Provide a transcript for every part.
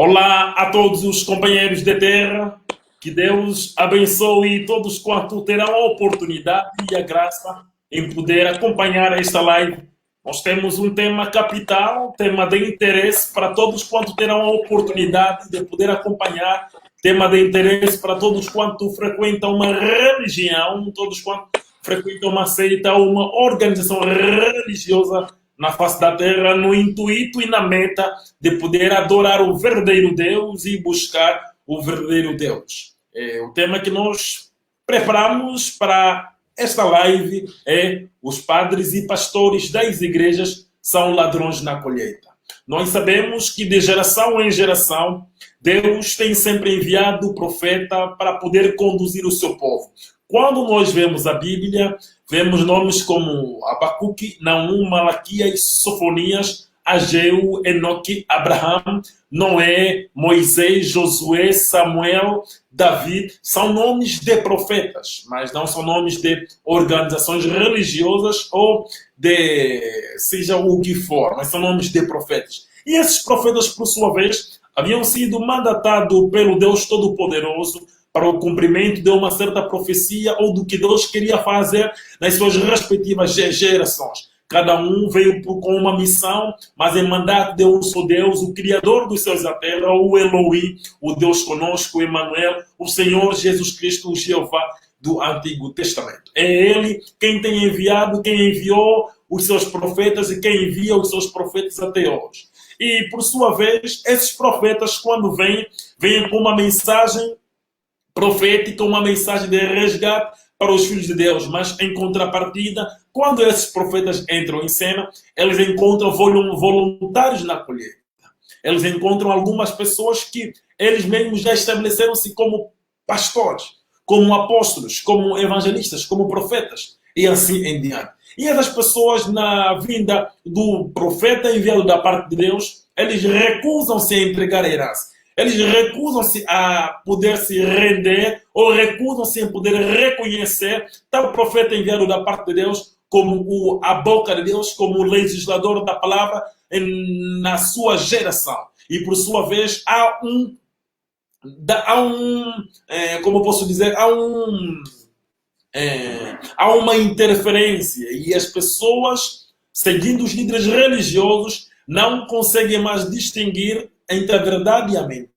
Olá a todos os companheiros de terra, que Deus abençoe todos quanto terão a oportunidade e a graça em poder acompanhar esta live. Nós temos um tema capital, tema de interesse para todos quanto terão a oportunidade de poder acompanhar, tema de interesse para todos quanto frequentam uma religião, todos quanto frequentam uma seita ou uma organização religiosa na face da terra, no intuito e na meta de poder adorar o verdadeiro Deus e buscar o verdadeiro Deus. O tema que nós preparamos para esta live é: os padres e pastores das igrejas são ladrões na colheita. Nós sabemos que de geração em geração, Deus tem sempre enviado o profeta para poder conduzir o seu povo. Quando nós vemos a Bíblia, vemos nomes como Abacuque, Naum, Malaquias, Sofonias, Ageu, Enoque, Abraão, Noé, Moisés, Josué, Samuel, Davi. São nomes de profetas, mas não são nomes de organizações religiosas ou de seja o que for, mas são nomes de profetas. E esses profetas, por sua vez, haviam sido mandatados pelo Deus Todo-Poderoso para o cumprimento de uma certa profecia ou do que Deus queria fazer nas suas respectivas gerações. Cada um veio com uma missão, mas em mandato de um só Deus, o Criador dos céus e da terra, o Elohim, o Deus conosco, o Emmanuel, o Senhor Jesus Cristo, o Jeová do Antigo Testamento. É Ele quem tem enviado, quem enviou os seus profetas e quem envia os seus profetas até hoje. E, por sua vez, esses profetas, quando vêm com uma mensagem profética, uma mensagem de resgate para os filhos de Deus, mas em contrapartida, quando esses profetas entram em cena, eles encontram voluntários na colheita. Eles encontram algumas pessoas que eles mesmos já estabeleceram-se como pastores, como apóstolos, como evangelistas, como profetas, e assim em diante. E essas pessoas, na vinda do profeta enviado da parte de Deus, eles recusam-se a entregar a herança. Eles recusam-se a poder se render ou recusam-se a poder reconhecer tal profeta enviado da parte de Deus como a boca de Deus, como o legislador da palavra na sua geração. E por sua vez como posso dizer, há uma interferência e as pessoas, seguindo os líderes religiosos, não conseguem mais distinguir entre a verdade e a mentira.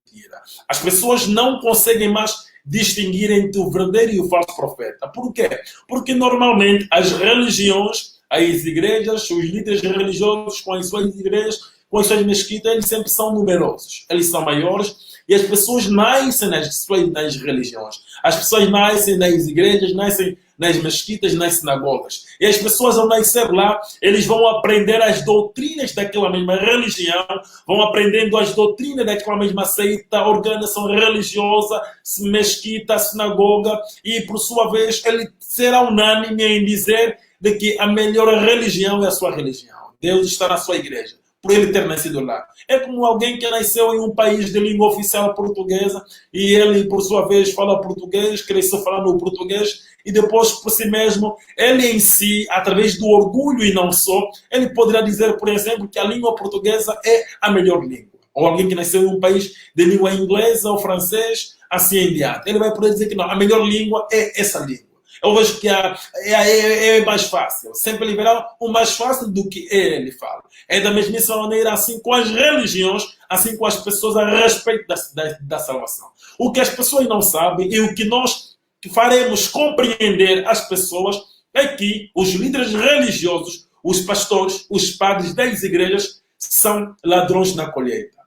As pessoas não conseguem mais distinguir entre o verdadeiro e o falso profeta. Por quê? Porque normalmente as religiões, as igrejas, os líderes religiosos com as suas igrejas, com as suas mesquitas, eles sempre são numerosos. Eles são maiores e as pessoas nascem nas religiões. As pessoas nascem nas igrejas, nascem nas mesquitas, nas sinagogas. E as pessoas, ao nascer lá, eles vão aprender as doutrinas daquela mesma religião, vão aprendendo as doutrinas daquela mesma seita, organização religiosa, mesquita, sinagoga, e por sua vez ele será unânime em dizer de que a melhor religião é a sua religião. Deus está na sua igreja, por ele ter nascido lá. É como alguém que nasceu em um país de língua oficial portuguesa e ele, por sua vez, fala português, cresceu falando português e depois, por si mesmo, ele em si, através do orgulho e não só, ele poderá dizer, por exemplo, que a língua portuguesa é a melhor língua. Ou alguém que nasceu em um país de língua inglesa ou francês, assim em diante. Ele vai poder dizer que não, a melhor língua é essa língua. Eu vejo que é mais fácil. Sempre liberar o mais fácil do que ele fala. É da mesma maneira assim com as religiões, assim com as pessoas a respeito da salvação. O que as pessoas não sabem e o que nós faremos compreender às pessoas é que os líderes religiosos, os pastores, os padres das igrejas são ladrões na colheita.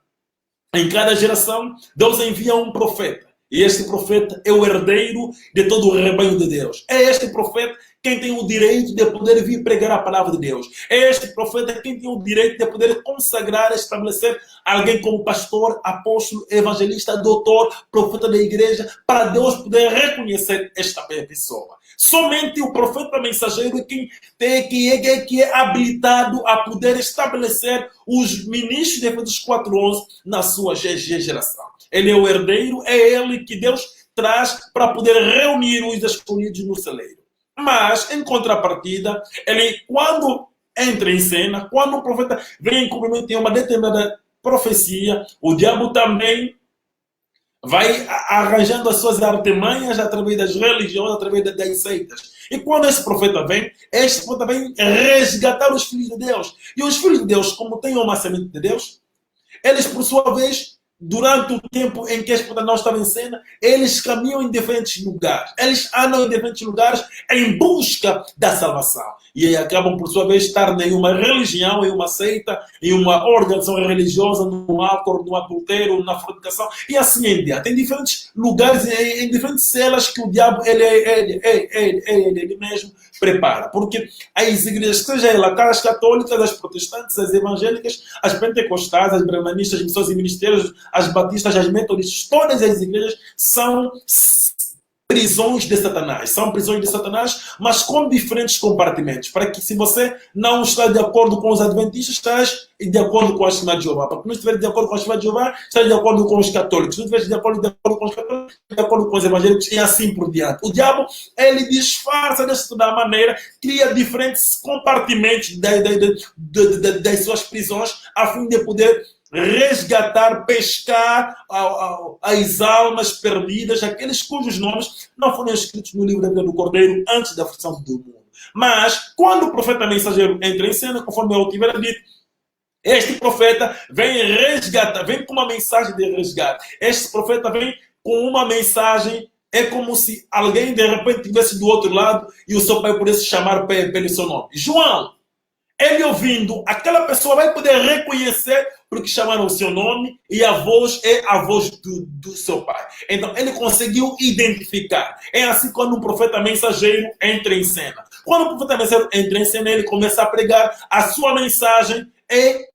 Em cada geração, Deus envia um profeta. E este profeta é o herdeiro de todo o rebanho de Deus. É este profeta quem tem o direito de poder vir pregar a palavra de Deus. É este profeta quem tem o direito de poder consagrar, estabelecer alguém como pastor, apóstolo, evangelista, doutor, profeta da igreja, para Deus poder reconhecer esta pessoa. Somente o profeta mensageiro que é habilitado a poder estabelecer os ministros de Efésios 4:11 na sua geração. Ele é o herdeiro, é ele que Deus traz para poder reunir os escolhidos no celeiro. Mas, em contrapartida, ele, quando entra em cena, quando o profeta vem em cumprimento de uma determinada profecia, o diabo também vai arranjando as suas artimanhas através das religiões, através das seitas. E quando este profeta vem resgatar os filhos de Deus. E os filhos de Deus, como têm uma semente de Deus, eles, por sua vez, durante o tempo em que este profeta não estava em cena, eles caminham em diferentes lugares. Eles andam em diferentes lugares em busca da salvação. E aí acabam, por sua vez, estar em uma religião, em uma seita, em uma organização religiosa, num ato, no adultério, na fornicação, e assim em diante. Em diferentes lugares, em diferentes celas que o diabo, ele mesmo prepara. Porque as igrejas, seja ela as católicas, as protestantes, as evangélicas, as pentecostais, as brahmanistas, as missões e ministérios, as batistas, as metodistas, todas as igrejas são prisões de Satanás. São prisões de Satanás, mas com diferentes compartimentos. Para que, se você não está de acordo com os adventistas, estás de acordo com a Assembleia de Jeová. Para que não estiver de acordo com a Assembleia de Jeová, estás de acordo com os católicos. Se não estiver de acordo com os católicos, de acordo com os evangélicos, e assim por diante. O diabo, ele disfarça desta maneira, cria diferentes compartimentos das suas prisões, a fim de poder resgatar, pescar as almas perdidas, aqueles cujos nomes não foram escritos no livro da vida do Cordeiro antes da fundação do mundo. Mas, quando o profeta mensageiro entra em cena, conforme eu tivera dito, este profeta vem resgatar, vem com uma mensagem de resgate. Este profeta vem com uma mensagem, é como se alguém de repente estivesse do outro lado e o seu pai pudesse chamar pelo seu nome. João, ele ouvindo, aquela pessoa vai poder reconhecer porque chamaram o seu nome e a voz é a voz do seu pai. Então, ele conseguiu identificar. É assim quando um profeta mensageiro entra em cena. Quando o profeta mensageiro entra em cena, ele começa a pregar. A sua mensagem é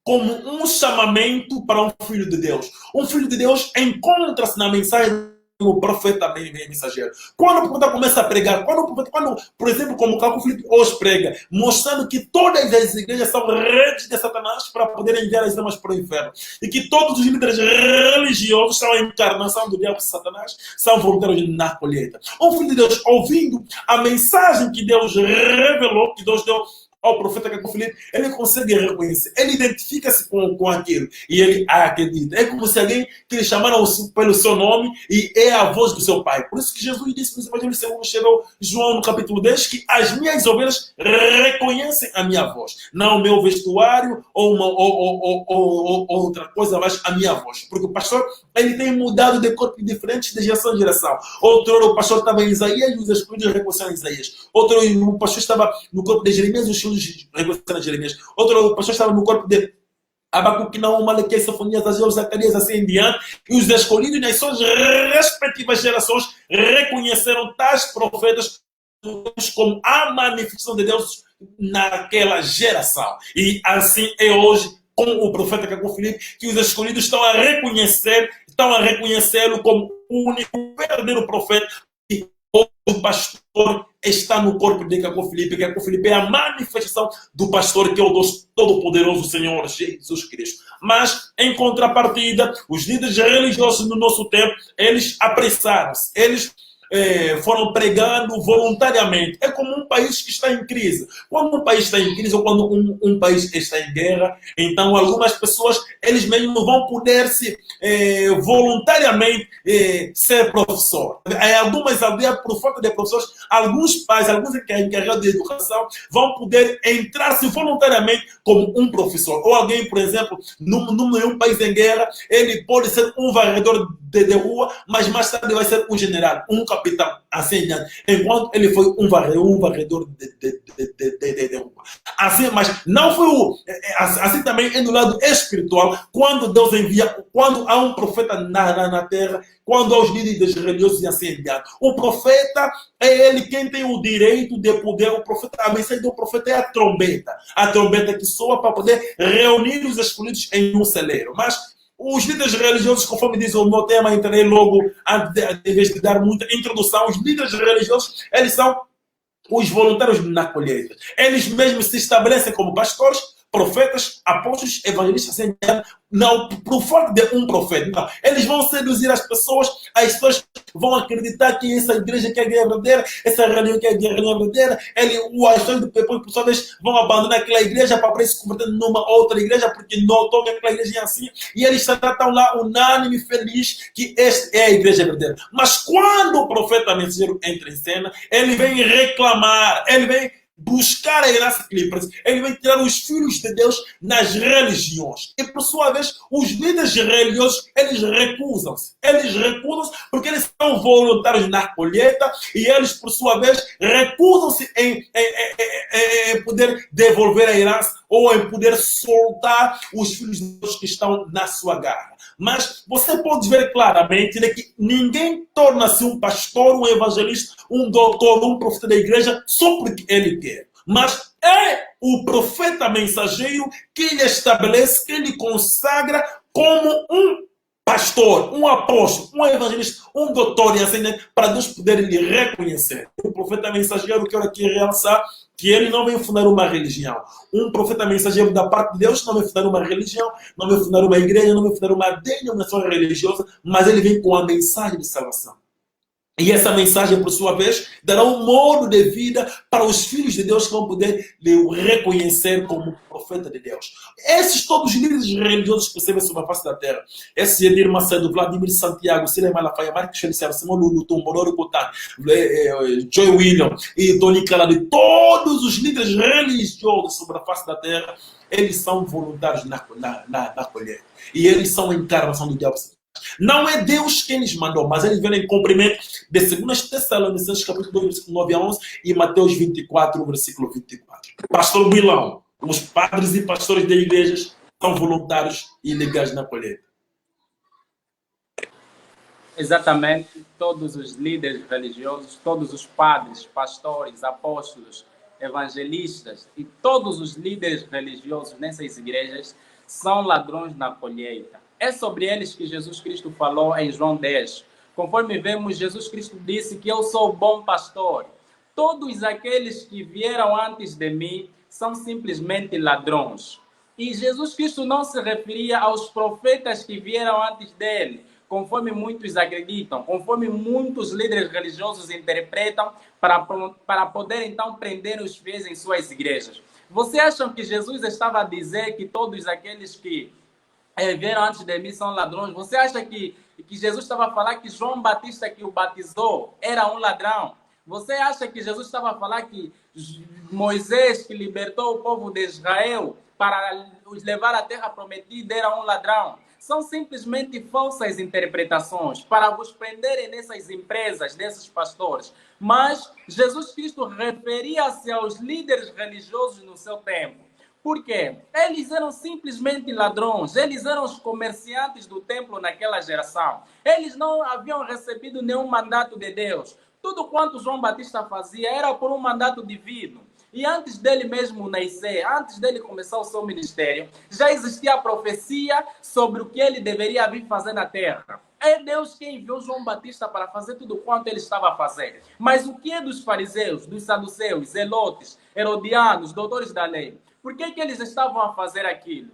como um chamamento para um filho de Deus. Um filho de Deus encontra-se na mensagem do profeta mensageiro. Quando o profeta começa a pregar, por exemplo, como o Caco Filipe hoje prega, mostrando que todas as igrejas são redes de Satanás para poder enviar as almas para o inferno, e que todos os líderes religiosos são a encarnação do diabo de Satanás, são voluntários na colheita. Um filho de Deus, ouvindo a mensagem que Deus revelou, que Deus deu ao profeta Caco Filipe, ele consegue reconhecer, ele identifica-se com aquilo e ele acredita. É como se alguém que lhe chamaram pelo seu nome e é a voz do seu pai. Por isso que Jesus disse no Evangelho segundo escreveu João no capítulo 10 que as minhas ovelhas reconhecem a minha voz, não o meu vestuário ou outra coisa, mas a minha voz. Porque o pastor, ele tem mudado de corpo diferente de geração em geração. Outro o pastor estava em Isaías e os escolhidos reconheceram Isaías. Outro o pastor estava no corpo de Jeremias e os filhos reconheceram Jeremias. Outro pastor estava no corpo de Abacuque, Naum, Malaquias, Sofonias, Ageu, Zacarias, assim em diante. E os escolhidos nas suas respectivas gerações reconheceram tais profetas como a manifestação de Deus naquela geração. E assim é hoje com o profeta Caco Filipe, que os escolhidos estão a reconhecê-lo como o único verdadeiro profeta. E o pastor está no corpo de Caco Filipe. Caco Filipe é a manifestação do pastor, que é o Deus Todo-Poderoso, Senhor Jesus Cristo. Mas, em contrapartida, os líderes religiosos no nosso tempo, eles apressaram-se, eles foram pregando voluntariamente. É como um país que está em crise. Quando um país está em crise ou quando um país está em guerra, então algumas pessoas, eles mesmo vão poder se voluntariamente ser professor. Em algumas aldeias, por falta de professores, alguns pais, alguns encarregados de educação vão poder entrar-se voluntariamente como um professor. Ou alguém, por exemplo, num país em guerra, ele pode ser um varredor de rua, mas mais tarde vai ser um general, um capitão, assim, enquanto ele foi um varredor de rua. Assim, mas não foi assim também é do lado espiritual, quando Deus envia, quando há um profeta na terra, quando há os líderes religiosos e assim diante. O profeta é ele quem tem o direito de poder, o profeta, a mensagem do profeta é a trombeta que soa para poder reunir os escolhidos em um celeiro. Mas os líderes religiosos, conforme diz o meu tema, entrei logo antes de dar muita introdução. Os líderes religiosos, eles são os voluntários na colheita. Eles mesmos se estabelecem como pastores profetas, apóstolos, evangelistas, não por falta de um profeta. Não. Eles vão seduzir as pessoas vão acreditar que essa igreja que é a igreja verdadeira, essa religião que é a religião verdadeira, as pessoas do pessoal, por sua vez, vão abandonar aquela igreja para se converter numa outra igreja, porque notam que aquela igreja é assim, e eles estão lá unânime, feliz, que esta é a igreja verdadeira. Mas quando o profeta mensageiro entra em cena, ele vem reclamar, ele vem buscar a herança que lhe pertence. Ele vem tirar os filhos de Deus nas religiões. E, por sua vez, os líderes religiosos, eles recusam-se. Eles recusam-se porque eles são voluntários na colheita e eles, por sua vez, recusam-se em poder devolver a herança ou em poder soltar os filhos de Deus que estão na sua garra. Mas você pode ver claramente, né, que ninguém torna-se um pastor, um evangelista, um doutor, um profeta da igreja só porque ele quer. Mas é o profeta mensageiro que ele estabelece, que ele consagra como um pastor, um apóstolo, um evangelista, um doutor, e assim, né, para Deus poder lhe reconhecer. O profeta mensageiro, que eu quero aqui realçar, que ele não vem fundar uma religião. Um profeta mensageiro da parte de Deus não vem fundar uma religião, não vem fundar uma igreja, não vem fundar uma denominação religiosa, mas ele vem com a mensagem de salvação. E essa mensagem, por sua vez, dará um modo de vida para os filhos de Deus que vão poder lhe reconhecer como profeta de Deus. Esses todos os líderes religiosos que você vê sobre a face da terra, esse Edir Macedo, Vladimir Santiago, Cília Malafaia, Marcos Feliciano, Simão Lulu, Tombororo Cotan, Joy William e Tony Calado, todos os líderes religiosos sobre a face da terra, eles são voluntários na colheita. E eles são a encarnação do diabo. Não é Deus quem lhes mandou, mas eles vêm em cumprimento de 2 Tessalonicenses, capítulo 2, versículo 9 a 11 e Mateus 24, versículo 24. Pastor Bilão, os padres e pastores de igrejas são voluntários e legais na colheita. Exatamente, todos os líderes religiosos, todos os padres, pastores, apóstolos, evangelistas e todos os líderes religiosos nessas igrejas são ladrões na colheita. É sobre eles que Jesus Cristo falou em João 10. Conforme vemos, Jesus Cristo disse que eu sou o bom pastor. Todos aqueles que vieram antes de mim são simplesmente ladrões. E Jesus Cristo não se referia aos profetas que vieram antes dele, conforme muitos acreditam, conforme muitos líderes religiosos interpretam para poder então prender os fiéis em suas igrejas. Você acha que Jesus estava a dizer que todos aqueles que vieram antes de mim são ladrões? Você acha que Jesus estava a falar que João Batista que o batizou era um ladrão? Você acha que Jesus estava a falar que Moisés que libertou o povo de Israel para os levar à terra prometida era um ladrão? São simplesmente falsas interpretações para vos prenderem nessas empresas, desses pastores. Mas Jesus Cristo referia-se aos líderes religiosos no seu tempo. Por quê? Eles eram simplesmente ladrões, eles eram os comerciantes do templo naquela geração. Eles não haviam recebido nenhum mandato de Deus. Tudo quanto João Batista fazia era por um mandato divino. E antes dele mesmo nascer, antes dele começar o seu ministério, já existia a profecia sobre o que ele deveria vir fazer na terra. É Deus quem enviou João Batista para fazer tudo quanto ele estava a fazer. Mas o que é dos fariseus, dos saduceus, zelotes, herodianos, doutores da lei? Por que eles estavam a fazer aquilo?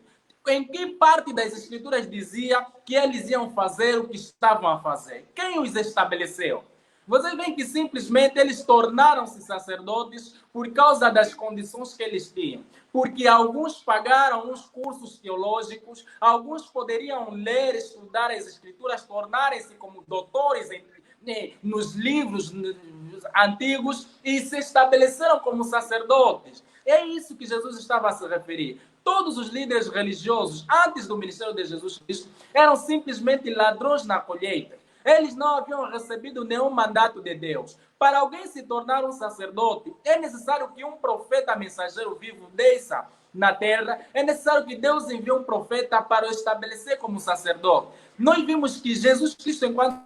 Em que parte das escrituras dizia que eles iam fazer o que estavam a fazer? Quem os estabeleceu? Vocês veem que simplesmente eles tornaram-se sacerdotes por causa das condições que eles tinham. Porque alguns pagaram uns cursos teológicos, alguns poderiam ler, estudar as escrituras, tornarem-se como doutores nos livros antigos e se estabeleceram como sacerdotes. É isso que Jesus estava a se referir. Todos os líderes religiosos, antes do ministério de Jesus Cristo, eram simplesmente ladrões na colheita. Eles não haviam recebido nenhum mandato de Deus. Para alguém se tornar um sacerdote, é necessário que um profeta mensageiro vivo desça na terra. É necessário que Deus envie um profeta para o estabelecer como sacerdote. Nós vimos que Jesus Cristo, enquanto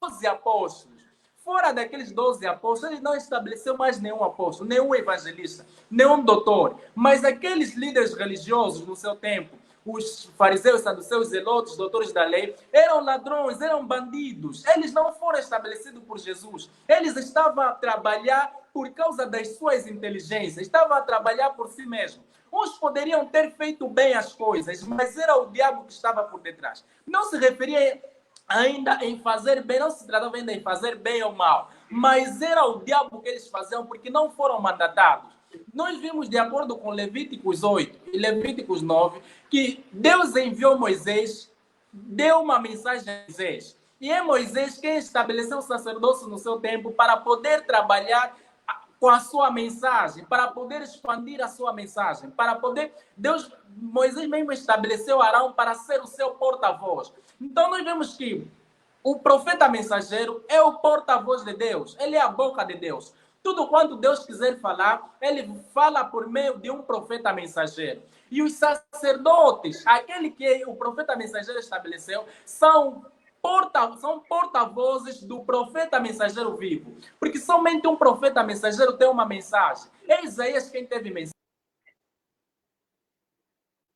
12 apóstolos, fora daqueles 12 apóstolos, ele não estabeleceu mais nenhum apóstolo, nenhum evangelista, nenhum doutor. Mas aqueles líderes religiosos no seu tempo, os fariseus, saduceus, zelotes, doutores da lei, eram ladrões, eram bandidos. Eles não foram estabelecidos por Jesus. Eles estavam a trabalhar por causa das suas inteligências, estavam a trabalhar por si mesmos. Uns poderiam ter feito bem as coisas, mas era o diabo que estava por detrás. Não se referia ainda em fazer bem, não se tratava ainda em fazer bem ou mal, mas era o diabo que eles faziam porque não foram mandatados. Nós vimos, de acordo com Levíticos 8 e Levíticos 9, que Deus enviou Moisés, deu uma mensagem a Moisés. E é Moisés quem estabeleceu o sacerdócio no seu tempo para poder trabalhar com a sua mensagem, para poder expandir a sua mensagem, para poder... Moisés mesmo estabeleceu Arão para ser o seu porta-voz. Então nós vemos que o profeta mensageiro é o porta-voz de Deus, ele é a boca de Deus. Tudo quanto Deus quiser falar, ele fala por meio de um profeta mensageiro. E os sacerdotes, aquele que o profeta mensageiro estabeleceu, são porta-vozes do profeta mensageiro vivo. Porque somente um profeta mensageiro tem uma mensagem. É Isaías quem teve mensagem.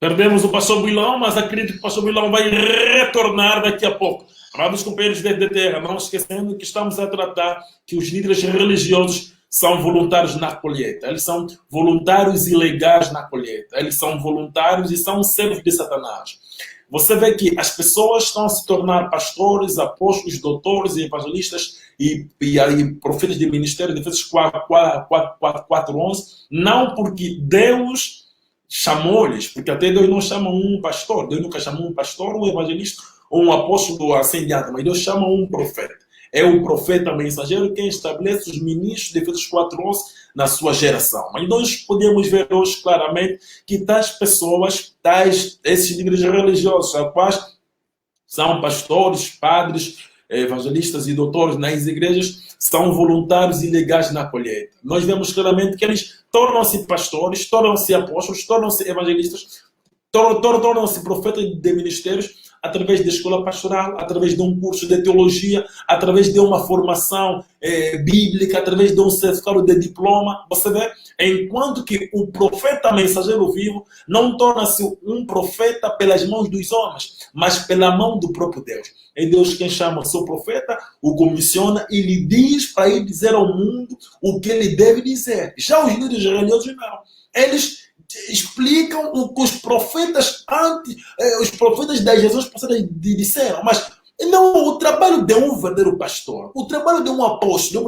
Perdemos o pastor Bilão, mas acredito que o pastor Bilão vai retornar daqui a pouco. Amados companheiros de terra, não esquecendo que estamos a tratar que os líderes religiosos são voluntários na colheita. Eles são voluntários ilegais na colheita. Eles são voluntários e são servos de Satanás. Você vê que as pessoas estão a se tornar pastores, apóstolos, doutores e evangelistas e profetas de ministério de Efésios 4:11, não porque Deus chamou-lhes, porque até Deus não chama um pastor, Deus nunca chamou um pastor, um evangelista ou um apóstolo assim diante, mas Deus chama um profeta. É o profeta mensageiro quem estabelece os ministros de Efésios 4:11 na sua geração. Mas nós podemos ver hoje claramente que tais pessoas, esses líderes religiosos, os quais são pastores, padres, evangelistas e doutores nas igrejas, são voluntários ilegais na colheita. Nós vemos claramente que eles tornam-se pastores, tornam-se apóstolos, tornam-se evangelistas, tornam-se profetas de ministérios através da escola pastoral, através de um curso de teologia, através de uma formação bíblica, através de um certificado de diploma. Você vê? Enquanto que o profeta mensageiro vivo não torna-se um profeta pelas mãos dos homens, mas pela mão do próprio Deus. É Deus quem chama o seu profeta, o comissiona e lhe diz para ir dizer ao mundo o que ele deve dizer. Já os líderes religiosos não. Eles explicam o que os profetas das gerações passadas disseram, mas não o trabalho de um verdadeiro pastor, o trabalho de um apóstolo,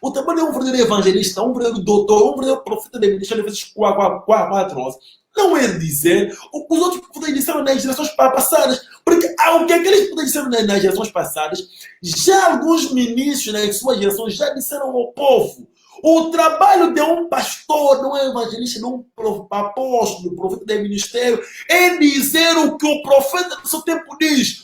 o trabalho de um verdadeiro evangelista, um verdadeiro doutor, um verdadeiro profeta de ministério, Efésios 4:11, não é dizer o que os outros profetas disseram nas gerações passadas, porque o que aqueles profetas disseram nas gerações passadas, já alguns ministros nas suas gerações já disseram ao povo. O trabalho de um pastor, de um evangelista, de um apóstolo, profeta de ministério, é dizer o que o profeta do seu tempo diz.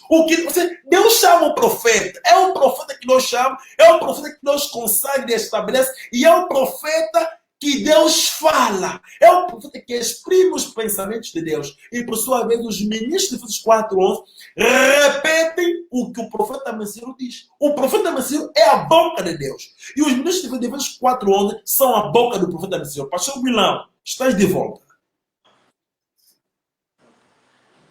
Deus chama o profeta. É o profeta que Deus chama, é o profeta que Deus consagra e estabelece, e é o profeta que Deus fala. É o profeta que exprime os pensamentos de Deus. E por sua vez, os ministros de Efésios 4:11 repetem o que o profeta mensageiro diz. O profeta mensageiro é a boca de Deus. E os ministros de Efésios 4:11 são a boca do profeta mensageiro. Pastor Milão, estás de volta.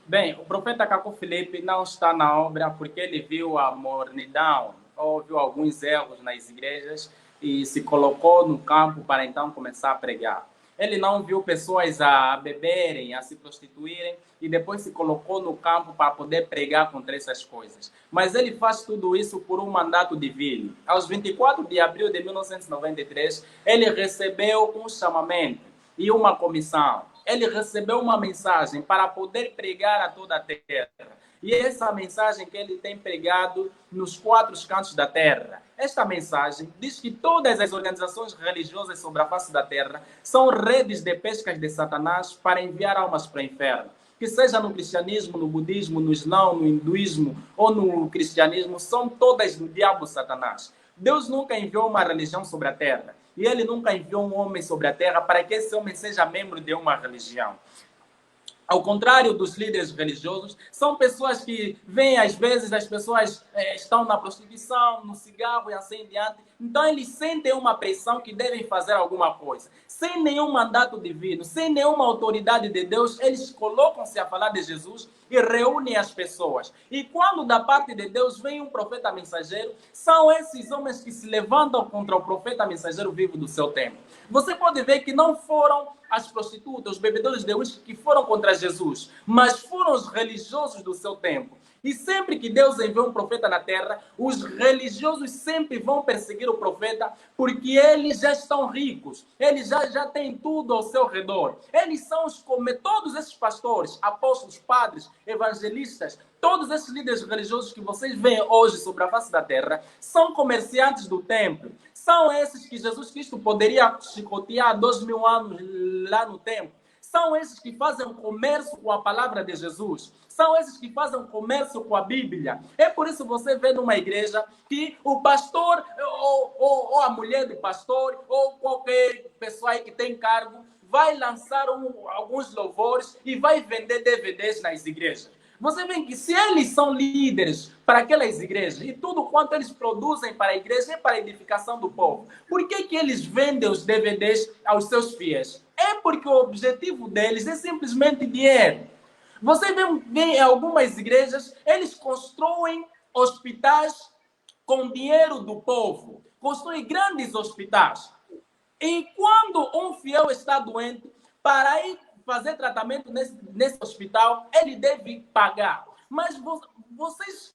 Bem, o profeta Caco Filipe não está na obra porque ele viu a mornidão, ou viu alguns erros nas igrejas e se colocou no campo para então começar a pregar. Ele não viu pessoas a beberem, a se prostituírem e depois se colocou no campo para poder pregar contra essas coisas. Mas ele faz tudo isso por um mandato divino. Aos 24 de abril de 1993, ele recebeu um chamamento e uma comissão. Ele recebeu uma mensagem para poder pregar a toda a terra. E essa mensagem que ele tem pregado nos 4 cantos da terra. Esta mensagem diz que todas as organizações religiosas sobre a face da terra são redes de pescas de Satanás para enviar almas para o inferno. Que seja no cristianismo, no budismo, no islão, no hinduísmo ou no cristianismo, são todas do diabo Satanás. Deus nunca enviou uma religião sobre a terra. E ele nunca enviou um homem sobre a terra para que esse homem seja membro de uma religião. Ao contrário dos líderes religiosos, são pessoas que veem, às vezes, as pessoas estão na prostituição, no cigarro e assim diante. Então, eles sentem uma pressão que devem fazer alguma coisa. sem nenhum mandato divino, sem nenhuma autoridade de Deus, eles colocam-se a falar de Jesus e reúnem as pessoas. E quando da parte de Deus vem um profeta mensageiro, são esses homens que se levantam contra o profeta mensageiro vivo do seu tempo. Você pode ver que não foram as prostitutas, os bebedores de uísque que foram contra Jesus, mas foram os religiosos do seu tempo. E sempre que Deus enviou um profeta na terra, os religiosos sempre vão perseguir o profeta, porque eles já estão ricos, eles já têm tudo ao seu redor. Eles são todos esses pastores, apóstolos, padres, evangelistas, todos esses líderes religiosos que vocês veem hoje sobre a face da terra, são comerciantes do templo. São esses que Jesus Cristo poderia chicotear há 2000 anos lá no templo. São esses que fazem comércio com a palavra de Jesus. São esses que fazem comércio com a Bíblia. É por isso que você vê numa igreja que o pastor, ou a mulher do pastor, ou qualquer pessoa aí que tem cargo, vai lançar alguns louvores e vai vender DVDs nas igrejas. Você vê que se eles são líderes para aquelas igrejas e tudo quanto eles produzem para a igreja é para a edificação do povo, por que eles vendem os DVDs aos seus fiéis? É porque o objetivo deles é simplesmente dinheiro. Você vê em algumas igrejas, eles constroem hospitais com dinheiro do povo, constroem grandes hospitais. E quando um fiel está doente, para ir fazer tratamento nesse hospital, ele deve pagar. Mas vocês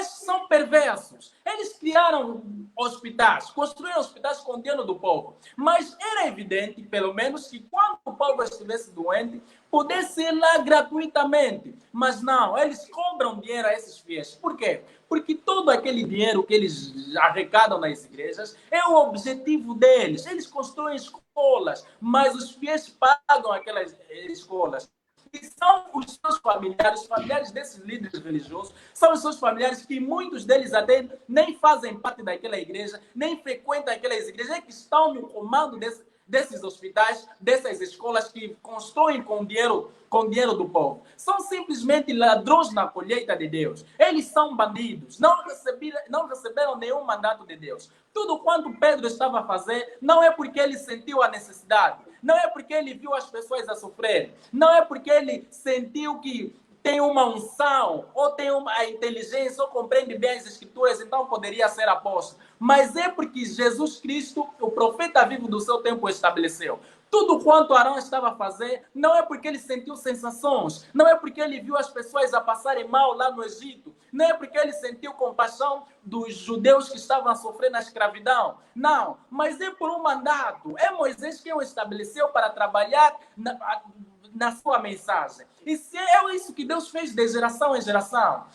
são perversos. Eles criaram hospitais, construíram hospitais com dinheiro do povo. Mas era evidente, pelo menos, que quando o povo estivesse doente, pudesse ir lá gratuitamente. Mas não, eles cobram dinheiro a esses fiéis. Por quê? Porque todo aquele dinheiro que eles arrecadam nas igrejas é o objetivo deles. Eles constroem escolas, mas os fiéis pagam aquelas escolas. E são os seus familiares, os familiares desses líderes religiosos, são os seus familiares que muitos deles até nem fazem parte daquela igreja, nem frequentam aquelas igrejas, é que estão no comando desses hospitais, dessas escolas que constroem com dinheiro do povo. São simplesmente ladrões na colheita de Deus. Eles são bandidos, não receberam nenhum mandato de Deus. Tudo quanto Pedro estava a fazer, não é porque ele sentiu a necessidade, não é porque ele viu as pessoas a sofrer, não é porque ele sentiu que tem uma unção, ou tem uma inteligência, ou compreende bem as escrituras, então poderia ser apóstolo. Mas é porque Jesus Cristo, o profeta vivo do seu tempo, estabeleceu. Tudo quanto Arão estava a fazer, não é porque ele sentiu sensações, não é porque ele viu as pessoas a passarem mal lá no Egito, não é porque ele sentiu compaixão dos judeus que estavam a sofrer na escravidão. Não, mas é por um mandato. É Moisés quem o estabeleceu para trabalhar na sua mensagem. E se é isso que Deus fez de geração em geração,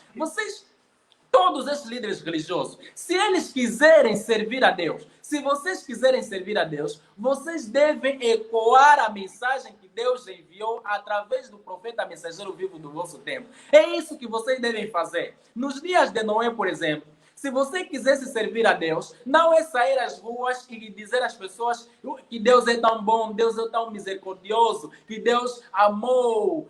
todos esses líderes religiosos, se eles quiserem servir a Deus, se vocês quiserem servir a Deus, vocês devem ecoar a mensagem que Deus enviou através do profeta mensageiro vivo do vosso tempo. É isso que vocês devem fazer. Nos dias de Noé, por exemplo, se você quisesse servir a Deus, não é sair às ruas e dizer às pessoas que Deus é tão bom, Deus é tão misericordioso, que Deus amou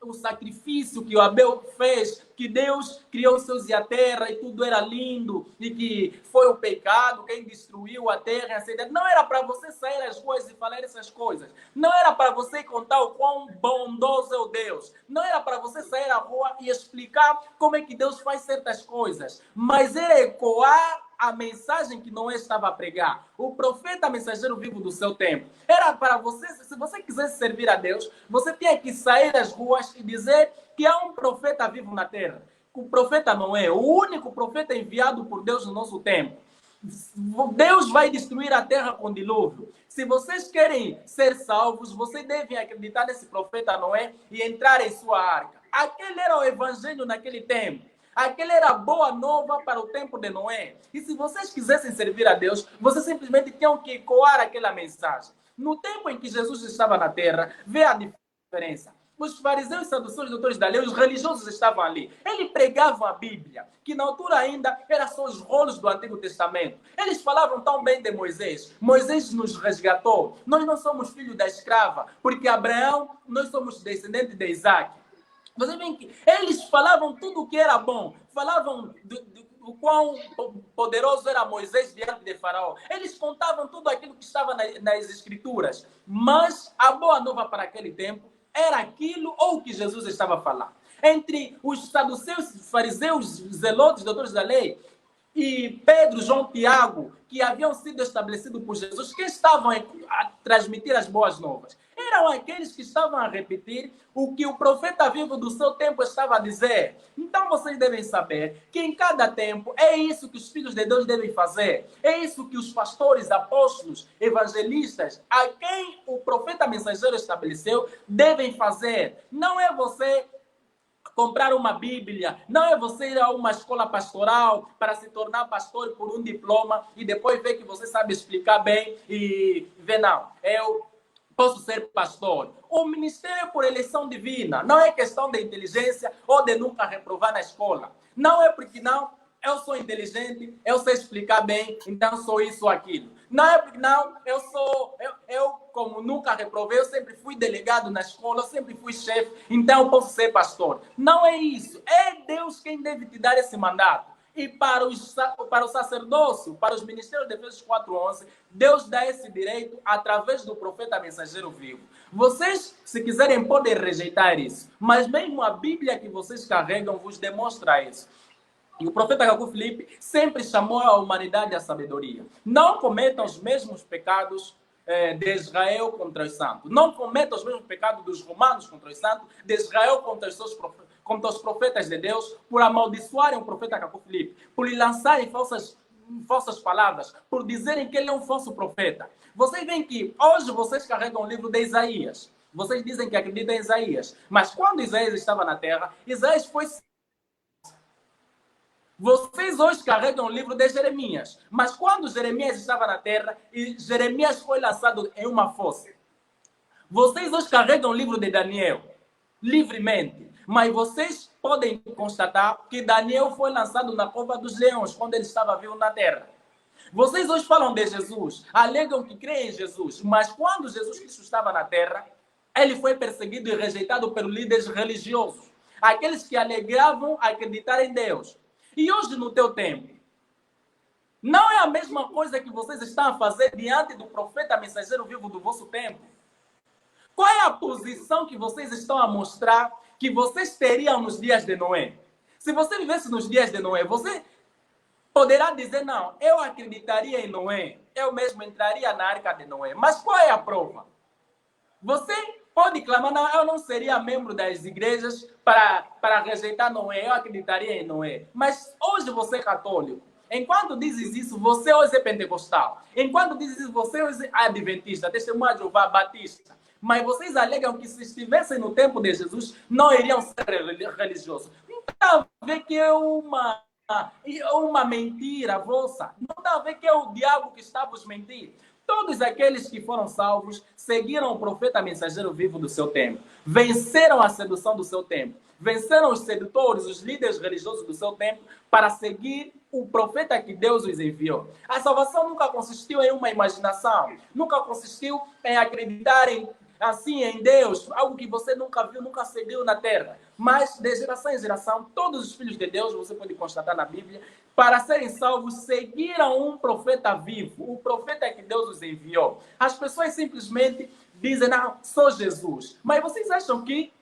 o sacrifício que o Abel fez, que Deus criou os céus e a terra e tudo era lindo, e que foi o pecado quem destruiu a terra. Não era para você sair às ruas e falar essas coisas. Não era para você contar o quão bondoso é o Deus. Não era para você sair à rua e explicar como é que Deus faz certas coisas. Mas era ecoar a mensagem que Noé estava a pregar. O profeta mensageiro vivo do seu tempo. Era para você, se você quisesse servir a Deus, você tinha que sair às ruas e dizer que há um profeta vivo na terra. O profeta Noé, o único profeta enviado por Deus no nosso tempo. Deus vai destruir a terra com dilúvio. Se vocês querem ser salvos, vocês devem acreditar nesse profeta Noé e entrar em sua arca. Aquele era o evangelho naquele tempo. Aquele era a boa nova para o tempo de Noé. E se vocês quisessem servir a Deus, vocês simplesmente tinham que ecoar aquela mensagem. No tempo em que Jesus estava na terra, vê a diferença. Os fariseus, saduceus, doutores da lei, os religiosos estavam ali. Eles pregavam a Bíblia, que na altura ainda era só os rolos do Antigo Testamento. Eles falavam tão bem de Moisés. Moisés nos resgatou. Nós não somos filhos da escrava, porque Abraão, nós somos descendentes de Isaac. Você vê que eles falavam tudo o que era bom, falavam o quão poderoso era Moisés diante de Faraó. Eles contavam tudo aquilo que estava nas Escrituras. Mas a boa nova para aquele tempo era aquilo ou o que Jesus estava a falar. Entre os saduceus, fariseus, zelotes, doutores da lei, e Pedro, João, Tiago, que haviam sido estabelecidos por Jesus, que estavam a transmitir as boas novas? Eram aqueles que estavam a repetir o que o profeta vivo do seu tempo estava a dizer. Então vocês devem saber que em cada tempo é isso que os filhos de Deus devem fazer. É isso que os pastores, apóstolos, evangelistas, a quem o profeta mensageiro estabeleceu, devem fazer. Não é você comprar uma Bíblia, não é você ir a uma escola pastoral para se tornar pastor por um diploma e depois ver que você sabe explicar bem e ver, não, eu posso ser pastor. O ministério é por eleição divina, não é questão de inteligência ou de nunca reprovar na escola. Não é porque não, eu sou inteligente, eu sei explicar bem, então sou isso ou aquilo. Não é porque não, eu como nunca reprovei, eu sempre fui delegado na escola, eu sempre fui chefe, então eu posso ser pastor. Não é isso. É Deus quem deve te dar esse mandato. E para o sacerdócio, para os ministérios de Efésios 4:11, Deus dá esse direito através do profeta mensageiro vivo. Vocês, se quiserem, podem rejeitar isso, mas mesmo a Bíblia que vocês carregam vos demonstra isso. E o profeta Cacu Filipe sempre chamou a humanidade à sabedoria. Não cometam os mesmos pecados de Israel contra os santos. Não cometam os mesmos pecados dos romanos contra os santos, de Israel contra os profetas de Deus, por amaldiçoarem o profeta Cacu Filipe, por lhe lançarem falsas palavras, por dizerem que ele é um falso profeta. Vocês veem que hoje vocês carregam o livro de Isaías. Vocês dizem que acreditam em Isaías. Mas quando Isaías estava na terra, Isaías foi... Vocês hoje carregam o livro de Jeremias, mas quando Jeremias estava na terra, e Jeremias foi lançado em uma fossa. Vocês hoje carregam o livro de Daniel, livremente, mas vocês podem constatar que Daniel foi lançado na cova dos leões, quando ele estava vivo na terra. Vocês hoje falam de Jesus, alegam que creem em Jesus, mas quando Jesus Cristo estava na terra, ele foi perseguido e rejeitado pelos líderes religiosos, aqueles que alegavam acreditar em Deus. E hoje, no teu tempo, não é a mesma coisa que vocês estão a fazer diante do profeta mensageiro vivo do vosso tempo? Qual é a posição que vocês estão a mostrar que vocês teriam nos dias de Noé? Se você vivesse nos dias de Noé, você poderá dizer, não, eu acreditaria em Noé, eu mesmo entraria na arca de Noé. Mas qual é a prova? Você pode clamar, não, eu não seria membro das igrejas para rejeitar Noé, eu acreditaria em Noé. Mas hoje você é católico. Enquanto dizes isso, você hoje é pentecostal. Enquanto dizes isso, você hoje é adventista, testemunha de Jeová, batista. Mas vocês alegam que se estivessem no tempo de Jesus, não iriam ser religiosos. Não tem a ver que é uma mentira vossa. Não tem a ver que é o diabo que está a vos mentir. Todos aqueles que foram salvos seguiram o profeta mensageiro vivo do seu tempo. Venceram a sedução do seu tempo. Venceram os sedutores, os líderes religiosos do seu tempo para seguir o profeta que Deus os enviou. A salvação nunca consistiu em uma imaginação. Nunca consistiu em acreditar assim em Deus, algo que você nunca viu, nunca seguiu na terra. Mas de geração em geração, todos os filhos de Deus, você pode constatar na Bíblia, para serem salvos, seguiram um profeta vivo, o profeta que Deus os enviou. As pessoas simplesmente dizem, não, sou Jesus. Mas vocês acham que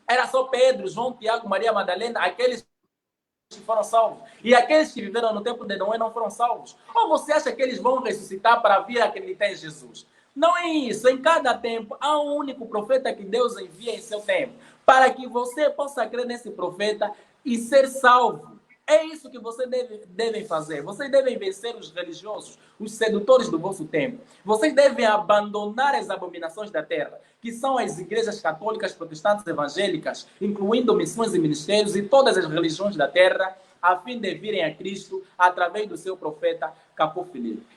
era só Pedro, João, Tiago, Maria Madalena, aqueles que foram salvos? E aqueles que viveram no tempo de Noé não foram salvos? Ou você acha que eles vão ressuscitar para vir acreditar em Jesus? Não é isso. Em cada tempo, há um único profeta que Deus envia em seu tempo, para que você possa crer nesse profeta e ser salvo. É isso que vocês devem fazer. Vocês devem vencer os religiosos, os sedutores do vosso tempo. Vocês devem abandonar as abominações da terra, que são as igrejas católicas, protestantes, evangélicas, incluindo missões e ministérios e todas as religiões da terra, a fim de virem a Cristo através do seu profeta Cacu Filipe.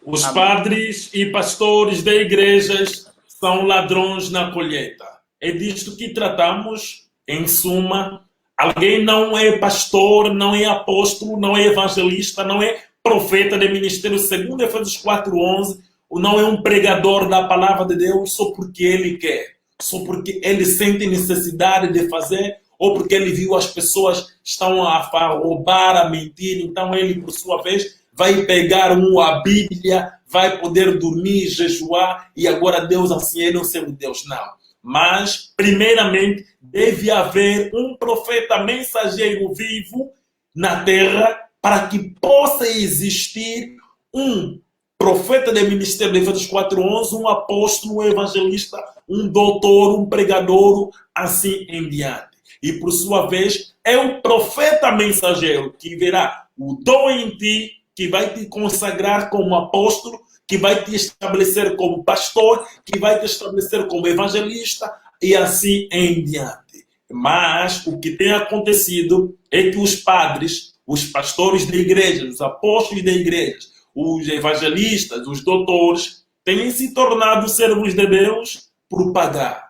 Os padres e pastores de igrejas são ladrões na colheita. É disto que tratamos, em suma. Alguém não é pastor, não é apóstolo, não é evangelista, não é profeta de ministério, segundo Efésios 4:11, ou não é um pregador da palavra de Deus só porque ele quer, só porque ele sente necessidade de fazer, ou porque ele viu as pessoas estão a roubar, a mentir, então ele, por sua vez, vai pegar a Bíblia, vai poder dormir, jejuar, e agora Deus assim, ele é o seu Deus. Não. Mas, primeiramente, deve haver um profeta mensageiro vivo na terra para que possa existir um profeta de ministério de Efésios 4:11, um apóstolo, um evangelista, um doutor, um pregador, assim em diante. E por sua vez, é o profeta mensageiro que verá o dom em ti, que vai te consagrar como apóstolo, que vai te estabelecer como pastor, que vai te estabelecer como evangelista, e assim em diante. Mas o que tem acontecido é que os padres, os pastores da igreja, os apóstolos da igreja, os evangelistas, os doutores, têm se tornado servos de Deus por pagar.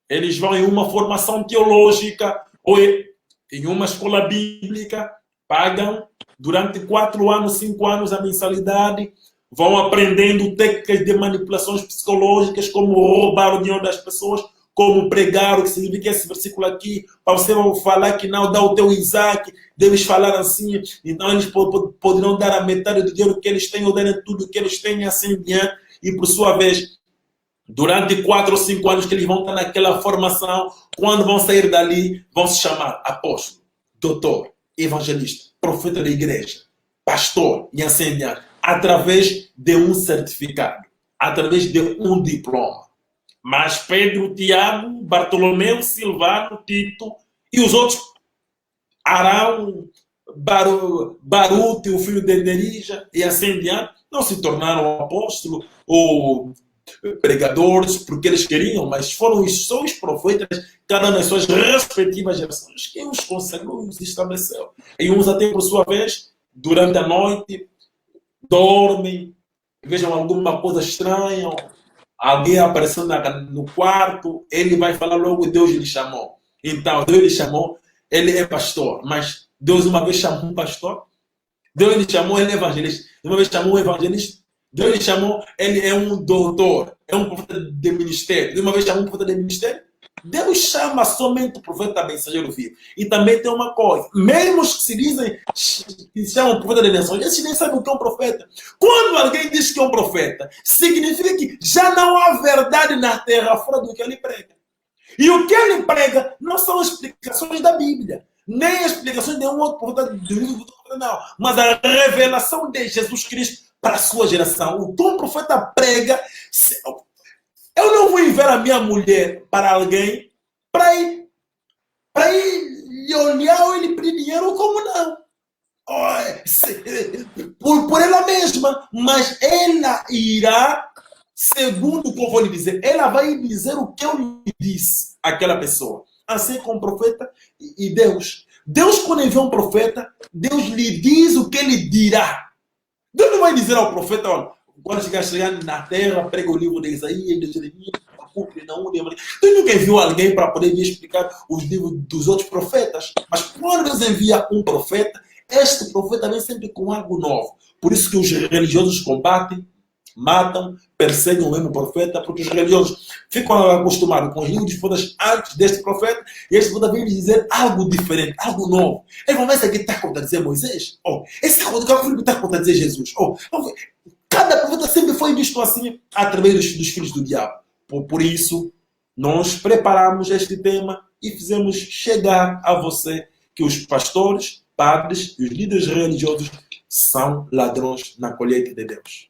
Eles vão em uma formação teológica ou em uma escola bíblica, pagam durante 4 anos, 5 anos a mensalidade, vão aprendendo técnicas de manipulações psicológicas, como roubar o dinheiro das pessoas, como pregar, o que significa esse versículo aqui, para você falar que não, dá o teu Isaac, deves falar assim, então eles poderão dar a metade do dinheiro que eles têm, ou darem tudo que eles têm, assim diante, e por sua vez, durante 4 ou 5 anos que eles vão estar naquela formação, quando vão sair dali, vão se chamar apóstolo, doutor, evangelista, profeta da igreja, pastor, e assim diante, através de um certificado, através de um diploma. Mas Pedro, Tiago, Bartolomeu, Silvano, Tito e os outros, Arão, Baruti, o filho de Nerija, e assim diante, não se tornaram apóstolos ou pregadores porque eles queriam, mas foram só os profetas, cada nas suas respectivas gerações, quem os consagrou e os estabeleceu. E uns até, por sua vez, durante a noite, dormem, vejam alguma coisa estranha, alguém apareceu no quarto, ele vai falar logo, Deus lhe chamou. Então, Deus lhe chamou, ele é pastor, mas Deus uma vez chamou um pastor, Deus lhe chamou, ele é evangelista, uma vez chamou um evangelista, Deus lhe chamou, ele é um doutor, é um profeta de ministério, uma vez chamou um profeta de ministério, Deus chama somente o profeta mensageiro vivo. E também tem uma coisa, mesmo os que se dizem que se chamam profeta de nações, eles nem sabem o que é um profeta. Quando alguém diz que é um profeta, significa que já não há verdade na terra fora do que ele prega. E o que ele prega não são explicações da Bíblia, nem explicações de um outro profeta do livro, não, mas a revelação de Jesus Cristo para a sua geração. O que um profeta prega, eu não vou enviar a minha mulher para alguém para ir lhe olhar ou ele pedir dinheiro, como não? Por ela mesma, mas ela irá, segundo o que eu vou lhe dizer, ela vai dizer o que eu lhe disse àquela pessoa. Assim como o profeta e Deus. Deus, quando envia um profeta, Deus lhe diz o que ele dirá. Deus não vai dizer ao profeta, olha, quando chegar na terra, prega o livro de Isaías, de Jeremias, Deus nunca enviou alguém para poder vir explicar os livros dos outros profetas. Mas quando Deus envia um profeta, este profeta vem sempre com algo novo. Por isso que os religiosos combatem, matam, perseguem o mesmo profeta, porque os religiosos ficam acostumados com os livros de profetas antes deste profeta, e este profeta vem dizer algo diferente, algo novo. Eles vão ver se aqui está a contradizer Moisés. Esse está a contradizer Jesus. Cada profeta sempre foi visto assim, através dos filhos do diabo. Por isso, nós preparamos este tema e fizemos chegar a você que os pastores, padres e os líderes religiosos são ladrões na colheita de Deus.